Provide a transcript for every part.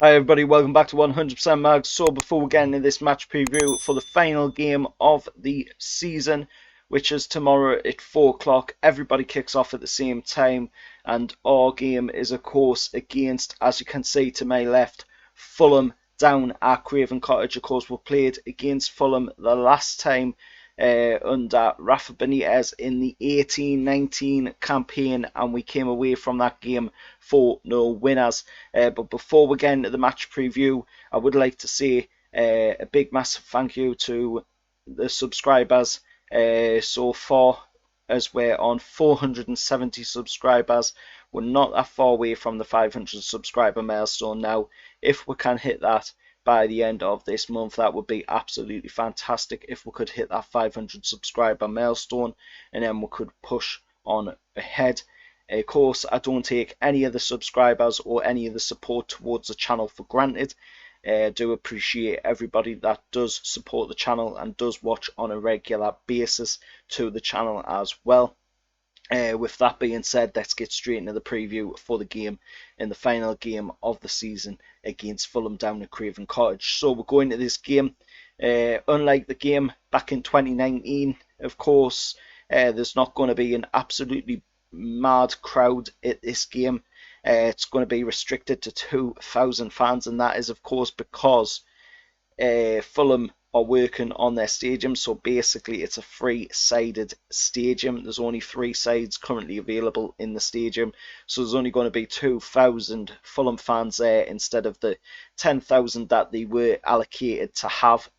Hi everybody, welcome back to 100% Mag. So before we get into this match preview for the final game of the season, which is tomorrow at 4 o'clock, everybody kicks off at the same time, and our game is of course against, as you can see to my left, Fulham down at Craven Cottage. Of course we played against Fulham the last time under Rafa Benitez in the 18-19 campaign, and we came away from that game 4-0 winners. But before we get into the match preview, I would like to say a big massive thank you to the subscribers so far, as we're on 470 subscribers. We're not that far away from the 500 subscriber milestone now. If we can hit that by the end of this month, that would be absolutely fantastic. If we could hit that 500 subscriber milestone, and then we could push on ahead. Of course, I don't take any of the subscribers or any of the support towards the channel for granted. I do appreciate everybody that does support the channel and does watch on a regular basis to the channel as well. With that being said, let's get straight into the preview for the game in the final game of the season against Fulham down at Craven Cottage. So we're going to this game, unlike the game back in 2019, of course, there's not going to be an absolutely mad crowd at this game. It's going to be restricted to 2,000 fans, and that is of course because Fulham are working on their stadium. So basically it's a three-sided stadium. There's only 3 sides currently available in the stadium, so there's only going to be 2,000 Fulham fans there instead of the 10,000 that they were allocated to have,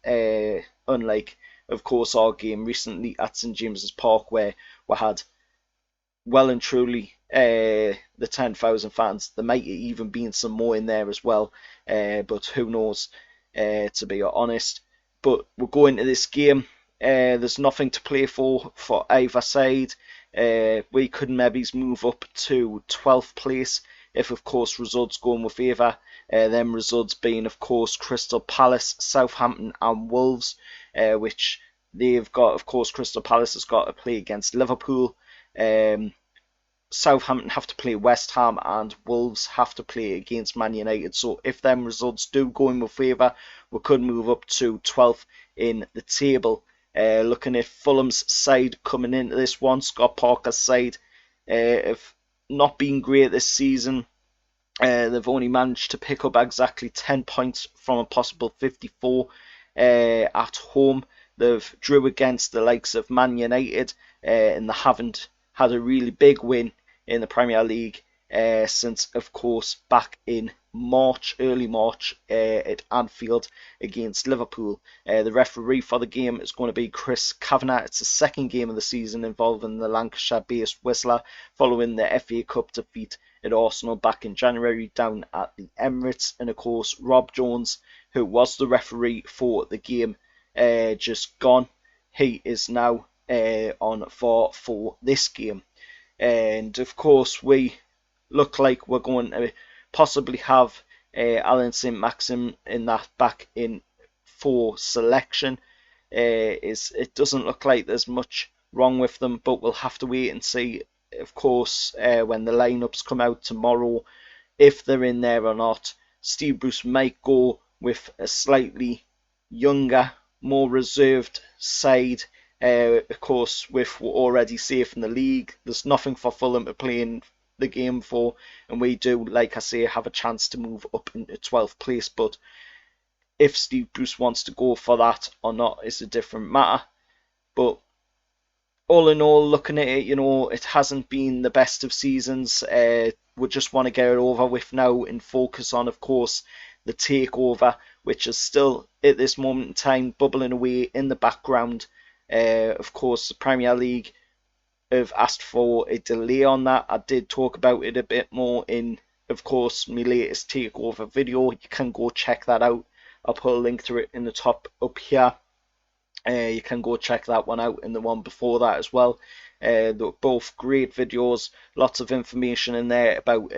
unlike of course our game recently at St James's Park, where we had well and truly the 10,000 fans. There might even been some more in there as well, but who knows, to be honest. But we're going to this game. There's nothing to play for either side. We could maybe move up to 12th place if, of course, results go in our favour. Them results being, of course, Crystal Palace, Southampton, and Wolves, which they've got. Of course, Crystal Palace has got to play against Liverpool. Southampton have to play West Ham, and Wolves have to play against Man United. So if them results do go in our favour, we could move up to 12th in the table. Looking at Fulham's side coming into this one, Scott Parker's side have not been great this season. They've only managed to pick up exactly 10 points from a possible 54 at home. They've drew against the likes of Man United, and they haven't had a really big win in the Premier League since, of course, back in March, early March, at Anfield against Liverpool. The referee for the game is going to be Chris Kavanagh. It's the second game of the season involving the Lancashire-based Whistler, following the FA Cup defeat at Arsenal back in January down at the Emirates. And of course, Rob Jones, who was the referee for the game just gone, he is now on for this game. And of course we look like we're going to possibly have Alan St Maxim in that back in for selection. It doesn't look like there's much wrong with them, but we'll have to wait and see, of course, when the lineups come out tomorrow, if they're in there or not. Steve Bruce might go with a slightly younger, more reserved side. Of course, with we're already safe in the league, there's nothing for Fulham to play in the game for, and we do, like I say, have a chance to move up into 12th place. But if Steve Bruce wants to go for that or not is a different matter. But all in all, looking at it, it hasn't been the best of seasons. We just want to get it over with now and focus on, of course, the takeover, which is still at this moment in time bubbling away in the background. Of course, the Premier League have asked for a delay on that. I did talk about it a bit more in, of course, my latest takeover video. You can go check that out. I'll put a link to it in the top up here. You can go check that one out and the one before that as well. They're both great videos. Lots of information in there about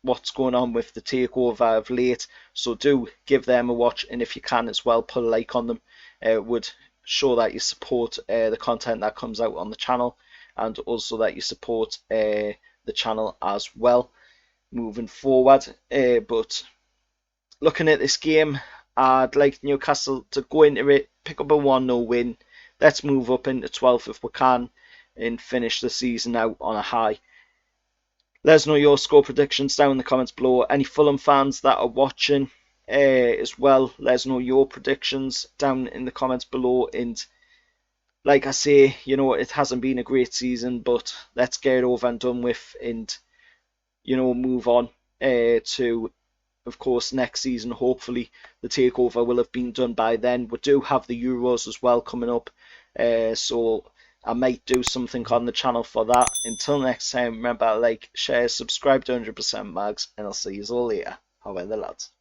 what's going on with the takeover of late. So do give them a watch, and if you can as well, put a like on them. Would show that you support the content that comes out on the channel, and also that you support the channel as well moving forward. But looking at this game, I'd like Newcastle to go into it, pick up a 1-0 win. Let's move up into 12th if we can and finish the season out on a high. Let us know your score predictions down in the comments below. Any Fulham fans that are watching as well, let us know your predictions down in the comments below. And like I say, you know, it hasn't been a great season, but let's get it over and done with and, you know, move on to, of course, next season. Hopefully the takeover will have been done by then. We do have the Euros as well coming up, so I might do something on the channel for that. Until next time, remember, like, share, subscribe to 100% Mags, and I'll see you all later. How are the lads?